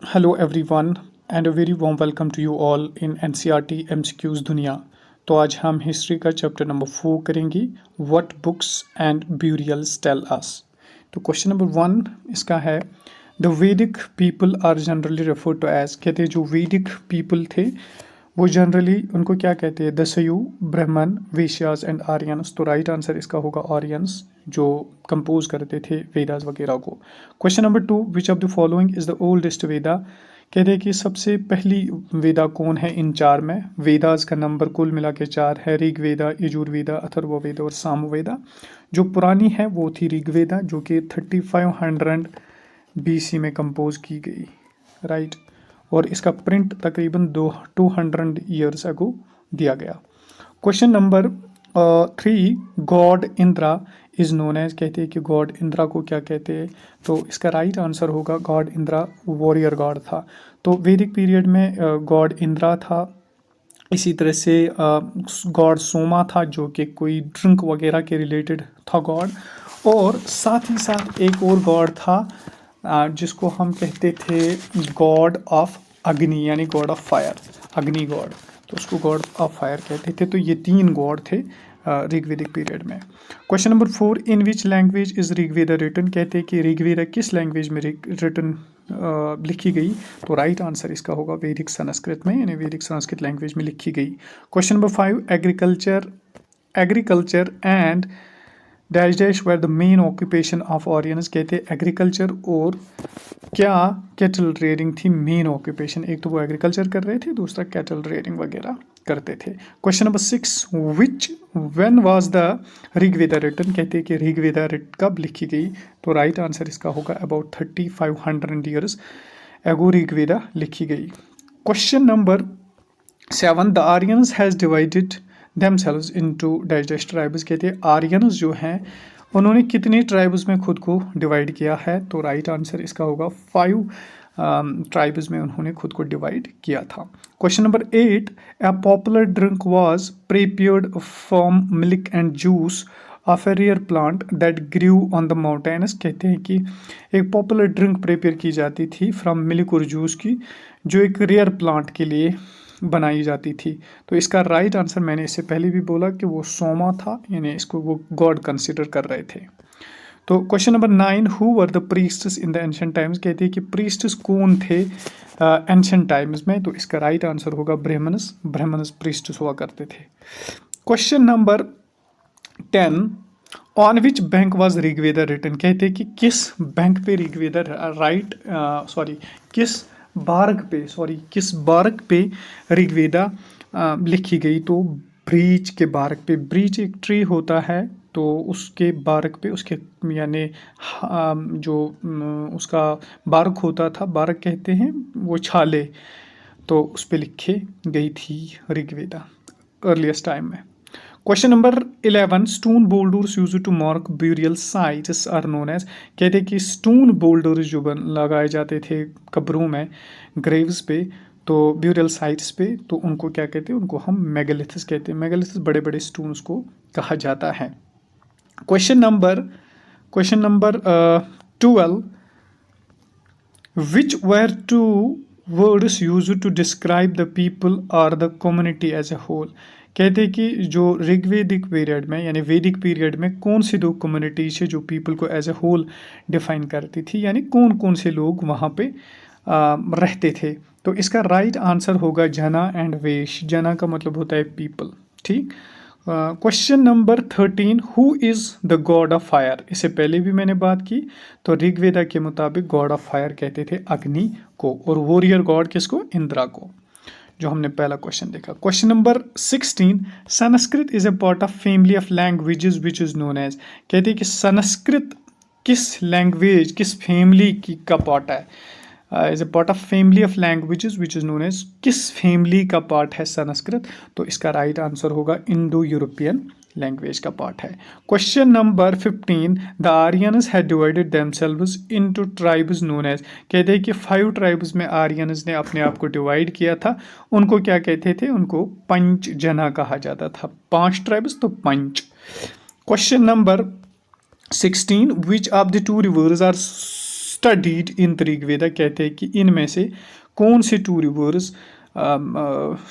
Hello everyone and a very warm welcome to you all in NCRT MCQs दुनिया। तो आज हम history का चैप्टर नंबर 4 करेंगे, what books and burials tell us. तो question number 1 इसका है, the Vedic people are generally referred to as, कहते हैं जो वैदिक पीपल थे वो जनरली उनको क्या कहते हैं, दस्यु, ब्राह्मण, वेश्यास एंड आर्यंस। तो राइट आंसर इसका होगा आर्यंस, जो कंपोज करते थे वेदास वगैरह को। Question number 2, which of the following is the oldest Veda, कहते हैं कि सबसे पहली वेदा कौन है इन चार में। वेदास का नंबर कुल मिला के 4 है, ऋग्वेदा, यजुर्वेदा, अथर्ववेदा और सामवेदा। जो पुरानी है वो थी ऋग्वेदा, जो कि 3500 BC में कंपोज की गई, राइट। और इसका प्रिंट तकरीबन 200 ईयर्स अगो दिया गया। Question number 3, god Indra is known as, कहते हैं कि गॉड इंद्रा को क्या कहते हैं। तो इसका राइट आंसर होगा गॉड इंद्रा वॉरियर गॉड था। तो वैदिक पीरियड में गॉड इंद्रा था। इसी तरह से गॉड सोमा था, जो कि कोई ड्रिंक वगैरह के रिलेटेड था गॉड। और साथ ही साथ एक और गॉड था जिसको हम कहते थे गॉड ऑफ अग्नि, यानी गॉड ऑफ फायर, अग्नि गॉड। तो उसको गॉड ऑफ फायर कहते थे। तो ये 3 गॉड थे ऋग्वेदिक पीरियड में। Question number 4, in which language is Rigveda written, कहते हैं कि ऋग्वेदा किस लैंग्वेज में रिटन लिखी गई। तो राइट आंसर इसका होगा वैदिक संस्कृत में, यानी वैदिक संस्कृत लैंग्वेज में लिखी गई। Question number 5, agriculture and dash dash were the main occupation of Aryans, कहते हैं एग्रीकल्चर और क्या कैटल रेयरिंग थी मेन ऑक्यूपेशन। एक तो वो एग्रीकल्चर कर रहे थे, दूसरा कैटल रेयरिंग वगैरह करते थे। Question number 6, when was the Rigveda written, कहते हैं कि ऋग्वेदा कब लिखी गई। तो राइट आंसर इसका होगा अबाउट 3500 ईयर्स एगो ऋग्वेदा लिखी गई। Question number 7, the Aryans has divided themselves into dash dash tribes, कहते हैं आर्यंस जो हैं उन्होंने कितने ट्राइब्स में खुद को डिवाइड किया है। तो राइट आंसर इसका होगा 5 ट्राइब्स में उन्होंने खुद को डिवाइड किया था। Question number 8, a popular drink was prepared from milk and juice of a rare plant that grew on the mountains, कहते हैं कि एक पॉपुलर ड्रिंक प्रिपेयर की जाती थी फ्रॉम मिल्क और जूस की, जो एक रेयर प्लांट के लिए बनाई जाती थी। तो इसका राइट आंसर मैंने इससे पहले भी बोला कि वो सोमा था, यानी इसको वो गॉड कंसिडर कर रहे थे। तो question number 9, who were the priests in the ancient times, कहते हैं कि प्रीस्ट्स कौन थे एंशिएंट टाइम्स में। तो इसका राइट आंसर होगा ब्राह्मणस प्रीस्ट्स हुआ करते थे। Question number 10, on which bank was Rigveda written, कहते हैं कि किस बैंक पे ऋग्वेदा किस बारक पे ऋग्वेदा लिखी गई। तो ब्रीच के बारक पे, ब्रीच एक ट्री होता है तो उसके बारक पे, उसके यानी जो उसका बारक होता था, बारक कहते हैं वो छाले, तो उस पे लिखी गई थी ऋग्वेदा अर्लीस्ट टाइम में। Question number 11, stone boulders used to mark burial sites are known as, कहते हैं कि स्टोन बोल्डर्स जो लगाए जाते थे कब्रों में, ग्रेव्स पे, तो ब्यूरियल साइट्स पे, तो उनको क्या कहते हैं, उनको हम मेगालिथस कहते हैं। मेगालिथस बड़े बड़े स्टोन्स को कहा जाता है। Question number 12, which were two words used to describe the people और the community as a whole, कहते हैं कि जो ऋग्वेदिक पीरियड में यानी वैदिक पीरियड में कौन सी 2 कम्युनिटीज है जो पीपल को एज ए होल डिफाइन करती थी, यानी कौन कौन से लोग वहाँ पे रहते थे। तो इसका राइट आंसर होगा जना एंड वेश। जना का मतलब होता है पीपल, ठीक। Question number 13, who is the God of fire, इससे पहले भी मैंने बात की। तो ऋग्वेदा के मुताबिक गॉड ऑफ फायर कहते थे अग्नि को, और वॉरियर गॉड किसको, इंद्रा को, जो हमने पहला क्वेश्चन देखा। Question number 16, Sanskrit is a part of family of languages which is known as, कहते हैं कि संस्कृत किस लैंग्वेज, किस फैमिली की का पार्ट है, is a part of family of languages which is known as, किस फैमिली का पार्ट है संस्कृत। तो इसका राइट आंसर होगा इंडो यूरोपियन लैंग्वेज का पार्ट है। Question number 15, the Aryans had divided themselves into tribes known as, कहते हैं कि 5 ट्राइब्स में आर्यंस ने अपने आप को डिवाइड किया था। उनको क्या कहते थे, उनको पंच जना कहा जाता था। 5 ट्राइब्स तो पंच। Question number 16, which of the 2 rivers are studied in Rigveda, कहते हैं कि इनमें से कौन से 2 रिवर्स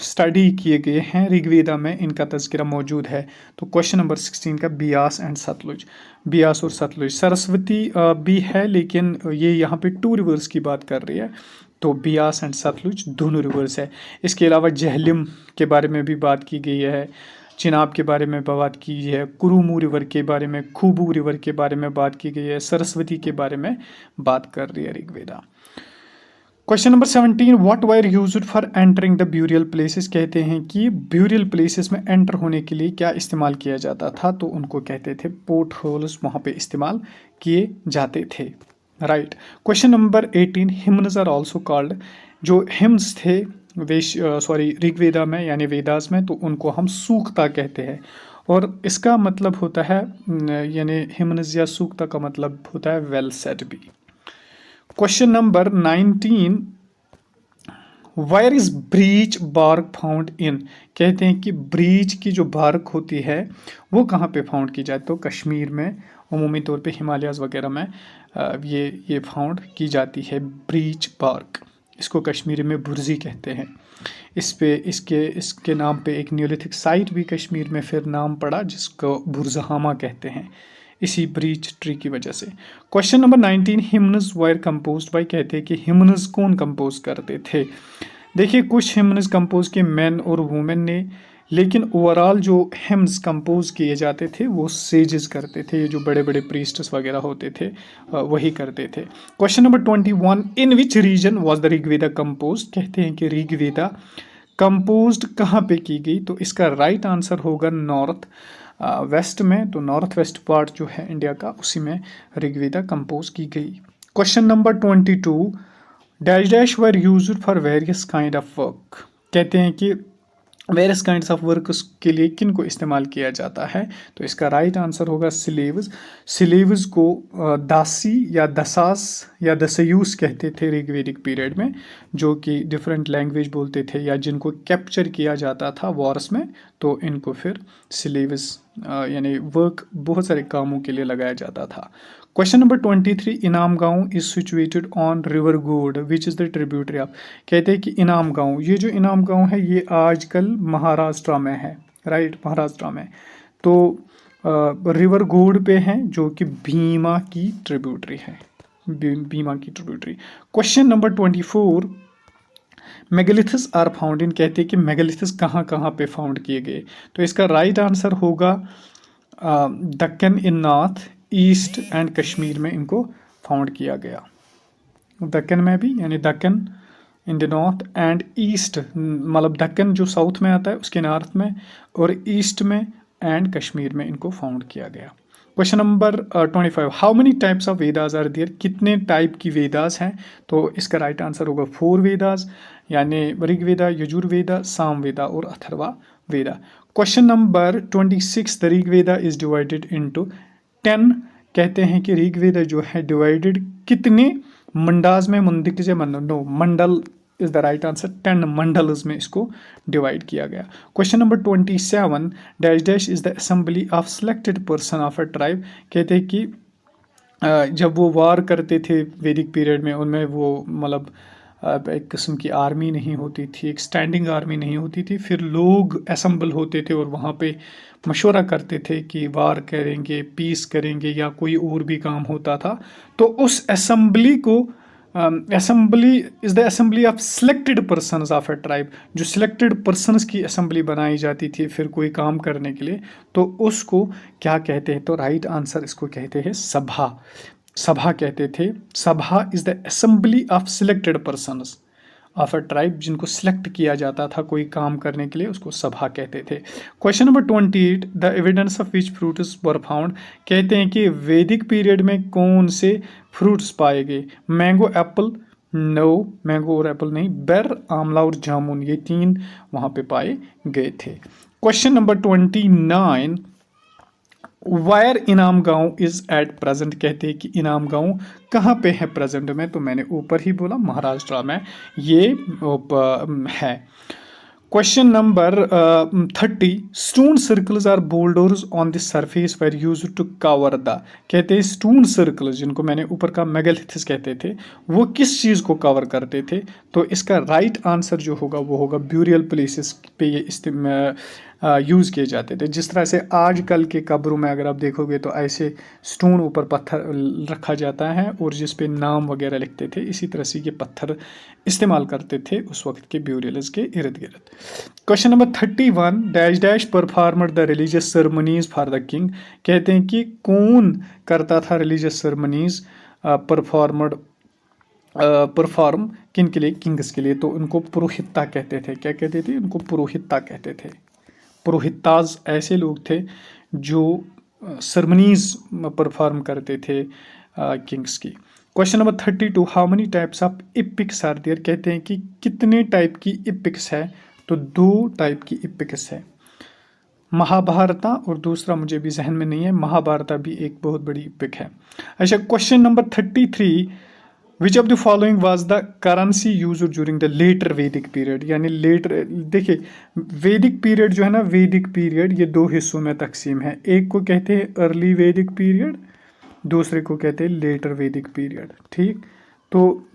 स्टडी किए गए हैं ऋग्वेदा में, इनका तज़किरा मौजूद है। तो क्वेश्चन नंबर 16 का बियास एंड सतलुज, बियास और सतलुज। सरस्वती भी है लेकिन ये यहाँ पे 2 रिवर्स की बात कर रही है, तो बियास एंड सतलुज दोनों रिवर्स है। इसके अलावा झेलम के बारे में भी बात की गई है, चिनाब के बारे में बात की है, कुरुमू रिवर के बारे में, खूबू रिवर के बारे में बात की गई है, सरस्वती के बारे में बात कर रही है Rigveda. Question number 17, what wire used for entering the burial places, कहते हैं कि ब्यूरियल प्लेसेस में एंटर होने के लिए क्या इस्तेमाल किया जाता था, तो उनको कहते थे पोर्ट होल्स, वहाँ पे इस्तेमाल किए जाते थे। Right. Question number 18, hymns are also called, जो हिम्स थे ऋग्वेदा में यानी वेदास में, तो उनको हम सूक्ता कहते हैं, और इसका मतलब होता है यानी हिम्न्स या सूक्ता का मतलब होता है वेल सेड भी। Question number 19, where is breach bark found in, कहते हैं कि ब्रीच की जो बार्क होती है वो कहाँ पे फाउंड की जाए, तो कश्मीर में, अमूमी तौर पे हिमालयाज़ वगैरह में ये फाउंड की जाती है ब्रीच बार्क। इसको कश्मीरी में बुर्जी कहते हैं। इसके नाम पे एक न्यूलिथिक साइट भी कश्मीर में फिर नाम पड़ा जिसको बुरजहामा कहते हैं, इसी ब्रीच ट्री की वजह से। Question number 19, hymns were composed by, कहते हैं कि हिम्न्स कौन कंपोज करते थे। देखिए कुछ हिम्न्स कंपोज किए मैन और वुमेन ने, लेकिन ओवरऑल जो हिम्स कंपोज किए जाते थे वो सेजेस करते थे, ये जो बड़े बड़े प्रीस्ट्स वगैरह होते थे वही करते थे। Question number 21, in which region was the Rigveda compose, कहते हैं कि ऋग्वेदा कंपोज्ड कहाँ पे की गई, तो इसका राइट आंसर होगा नॉर्थ वेस्ट में, तो नॉर्थ वेस्ट पार्ट जो है इंडिया का उसी में ऋग्वेदा कंपोज की गई। Question number 22, dash dash were used for various kind of work, कहते हैं कि वेरियस काइंड्स ऑफ वर्क के लिए किन को इस्तेमाल किया जाता है, तो इसका राइट आंसर होगा स्लेव्स। स्लेव्स को दासी या दसास या दसयूस कहते थे ऋग्वेदिक पीरियड में, जो कि डिफरेंट लैंग्वेज बोलते थे या जिनको कैप्चर किया जाता था वॉर्स में, तो इनको फिर स्लेव्स यानी वर्क बहुत सारे कामों के लिए लगाया जाता था। क्वेश्चन नंबर 23, इनाम गांव इज सिचुएटेड ऑन रिवर गोड which is the tributary of, कहते हैं कि इनाम गांव, ये जो इनाम गांव है ये आजकल महाराष्ट्र में है। राइट, महाराष्ट्र में, तो रिवर गोड पे है जो कि भीमा की ट्रिब्यूटरी है, भीमा की tributary. Question number 24, megaliths are found in, कहते हैं कि मेगालिथस कहाँ कहाँ पे फाउंड किए गए, तो इसका राइट आंसर होगा दक्कन इन नॉर्थ, ईस्ट एंड कश्मीर में इनको फाउंड किया गया। दक्कन में भी यानी Deccan in the north and east, मतलब दक्कन जो साउथ में आता है उसके नॉर्थ में, और ईस्ट में एंड कश्मीर में इनको फाउंड किया गया। Question number 25, how many types of Vedas are there, कितने टाइप की वेदास हैं, तो इसका राइट आंसर होगा 4 वेदास, यानी ऋग्वेदा, यजुर्वेदा, सामवेदा और Atharva Veda. Question number 26, the Rigveda is divided into 10, कहते हैं कि ऋग्वेदा जो है डिवाइडेड कितने मंडास में, mandal is the right answer, 10 mandals में इसको डिवाइड किया गया। Question number 27, dash dash is the assembly of selected person of a tribe, कहते हैं कि जब वो वार करते थे वैदिक पीरियड में, उनमें वो मतलब एक किस्म की आर्मी नहीं होती थी, एक स्टैंडिंग आर्मी नहीं होती थी, फिर लोग असेंबल होते थे और वहाँ पे मशवरा करते थे कि वार करेंगे, पीस करेंगे या कोई और भी काम होता था, तो उस असेंबली को assembly is the assembly of selected persons of a tribe, जो सिलेक्टेड पर्सनस की असेंबली बनाई जाती थी फिर कोई काम करने के लिए, तो उसको क्या कहते हैं, तो राइट आंसर इसको कहते हैं सभा, सभा कहते थे। सभा is the assembly of selected persons of a tribe, जिनको सिलेक्ट किया जाता था कोई काम करने के लिए, उसको सभा कहते थे। Question number 28, the evidence of which fruits were found, कहते हैं कि वैदिक पीरियड में कौन से फ्रूट्स पाए गए, मैंगो, एप्पल, नो, मैंगो और एप्पल नहीं, बेर, आंवला और जामुन, ये 3 वहाँ पे पाए गए थे। क्वेश्चन नंबर 29, वायर इनाम गांव इज एट प्रेजेंट, कहते हैं कि इनाम गांव कहाँ पे है प्रेजेंट में, तो मैंने ऊपर ही बोला महाराष्ट्र में ये है। Question number 30, stone circles are boulders on the surface were used to cover the, कहते हैं स्टोन सर्कल्स जिनको मैंने ऊपर का मेगालिथिस कहते थे, वो किस चीज़ को कवर करते थे? तो इसका राइट आंसर जो होगा वो होगा ब्यूरियल प्लेसेस पे ये यूज़ किए जाते थे। जिस तरह से आजकल के कब्रों में अगर आप देखोगे तो ऐसे स्टोन ऊपर पत्थर रखा जाता है और जिस पे नाम वगैरह लिखते थे, इसी तरह से ये पत्थर इस्तेमाल करते थे उस वक्त के ब्यूरियल्स के इर्द गिर्द। Question number 31, dash dash performer the religious ceremonies for the king, कहते हैं कि कौन करता था रिलीजियस सेरेमनीज परफॉर्म किन के लिए? किंग्स के लिए। तो उनको पुरोहिता कहते थे। क्या कहते थे? उनको पुरोहिता कहते थे। पुरोहिताज ऐसे लोग थे जो सेरेमनीज परफॉर्म करते थे किंग्स की। Question number 32, how many types of epics are there, कहते हैं कि कितने टाइप की इपिक्स है? तो 2 टाइप की इपिक्स है, महाभारता और दूसरा मुझे भी जहन में नहीं है, महाभारता भी एक बहुत बड़ी इपिक है। अच्छा, question number 33, which of the following was the currency used during the later Vedic period, यानी लेटर, देखिए वैदिक पीरियड जो है ना, वैदिक पीरियड ये 2 हिस्सों में तकसीम है। एक को कहते हैं अर्ली वैदिक पीरियड, दूसरे को कहते हैं लेटर वैदिक पीरियड। ठीक, तो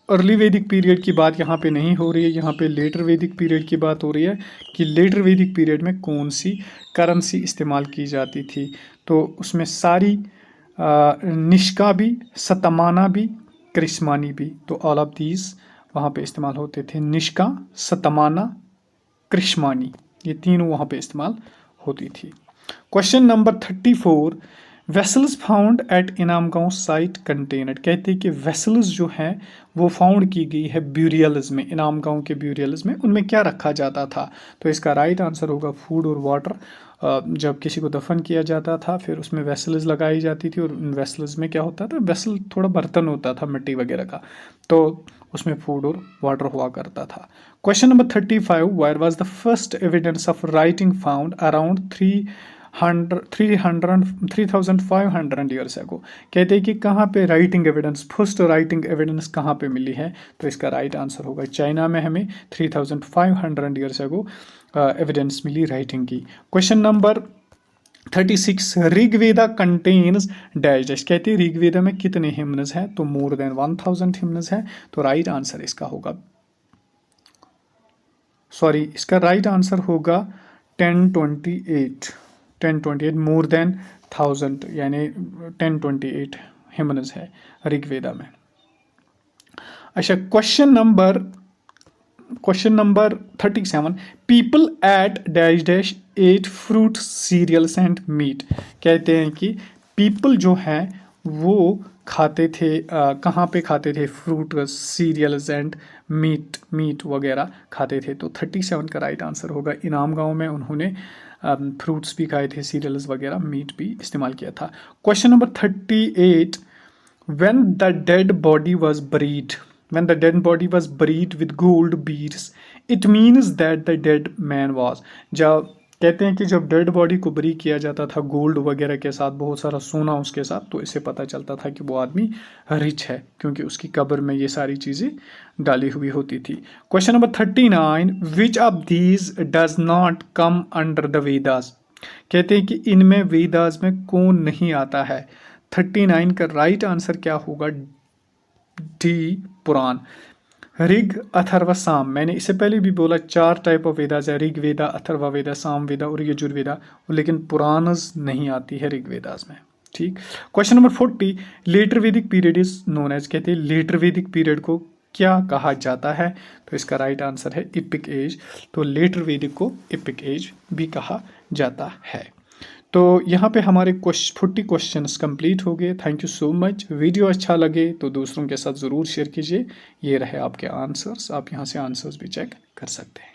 अर्ली वैदिक पीरियड की बात यहाँ पे नहीं हो रही है, यहाँ पे लेटर वैदिक पीरियड की बात हो रही है कि लेटर वैदिक पीरियड में कौन सी करेंसी इस्तेमाल की जाती थी। तो उसमें सारी निष्का भी, सतमाना भी, क्रिस्मानी भी, तो ऑल ऑफ दीज वहाँ पे इस्तेमाल होते थे। निष्का, सतमाना, क्रिस्मानी, ये तीनों वहाँ पे इस्तेमाल होती थी। Question number 34, vessels found at Inamgaon site container, कहते हैं कि वेसल्स जो हैं वो फाउंड की गई है ब्यूरियल्स में, इनामगांव के ब्यूरियल्स में। उनमें क्या रखा जाता था? तो इसका राइट आंसर होगा फूड और वाटर। जब किसी को दफन किया जाता था फिर उसमें वेसल्स लगाई जाती थी और उन वेसल्स में क्या होता था? वेसल थोड़ा बर्तन होता था मिट्टी वगैरह का, तो उसमें फूड और वाटर हुआ करता था। Question number 35, where was the first evidence of writing found around 3500 years ago, कहते हैं कि कहाँ पे writing evidence, first writing evidence कहाँ पे मिली है? तो इसका राइट आंसर होगा चाइना में हमें 3500 ईयर्स एगो एविडेंस मिली राइटिंग की। Question number 36, Rigveda contains dash dash, कहते हैं ऋग्वेदा में कितने हिम्नस हैं? तो मोर देन 1000 हिम्नस है। तो राइट आंसर इसका होगा, सॉरी, इसका राइट आंसर होगा 1028, मोर देन 1000, यानी 1028 हिम्नस है ऋग्वेदा में। अच्छा, question number 37, people ate dash dash ate fruit cereals and meat, कहते हैं कि पीपल जो है वो खाते थे, कहाँ पे खाते थे? फ्रूट सीरियल्स एंड मीट वगैरह खाते थे। तो 37 का राइट आंसर होगा, इनाम गांव में उन्होंने फ्रूट्स भी खाए थे, सीरियल्स वगैरह, मीट भी इस्तेमाल किया था। Question number 38, when the dead body was buried with gold beads, it means that the dead man was, जब कहते हैं कि जब डेड बॉडी को बरी किया जाता था गोल्ड वगैरह के साथ, बहुत सारा सोना उसके साथ, तो इससे पता चलता था कि वो आदमी रिच है, क्योंकि उसकी कब्र में ये सारी चीज़ें डाली हुई होती थी। Question number 39, which of these does not come under the Vedas, कहते हैं कि इनमें वेदास में कौन नहीं आता है? 39 का राइट आंसर क्या होगा? डी, पुराण। ऋग, अथर्व, साम, मैंने इससे पहले भी बोला 4 टाइप ऑफ वेदास है, ऋग वेदा, अथर्व वेदा, साम वेदा और यजुर्वेदा, लेकिन पुराणस नहीं आती है ऋग वेदास में। ठीक। Question number 40, letter Vedic period is known as, कहते हैं लेटर वैदिक पीरियड को क्या कहा जाता है? तो इसका राइट आंसर है इपिक एज। तो लेटर वैदिक को इपिक एज भी कहा जाता है। तो यहाँ पे हमारे 40 क्वेश्चंस कंप्लीट हो गए। Thank you so much. Video अच्छा लगे तो दूसरों के साथ ज़रूर शेयर कीजिए। ये रहे आपके आंसर्स, आप यहाँ से आंसर्स भी चेक कर सकते हैं।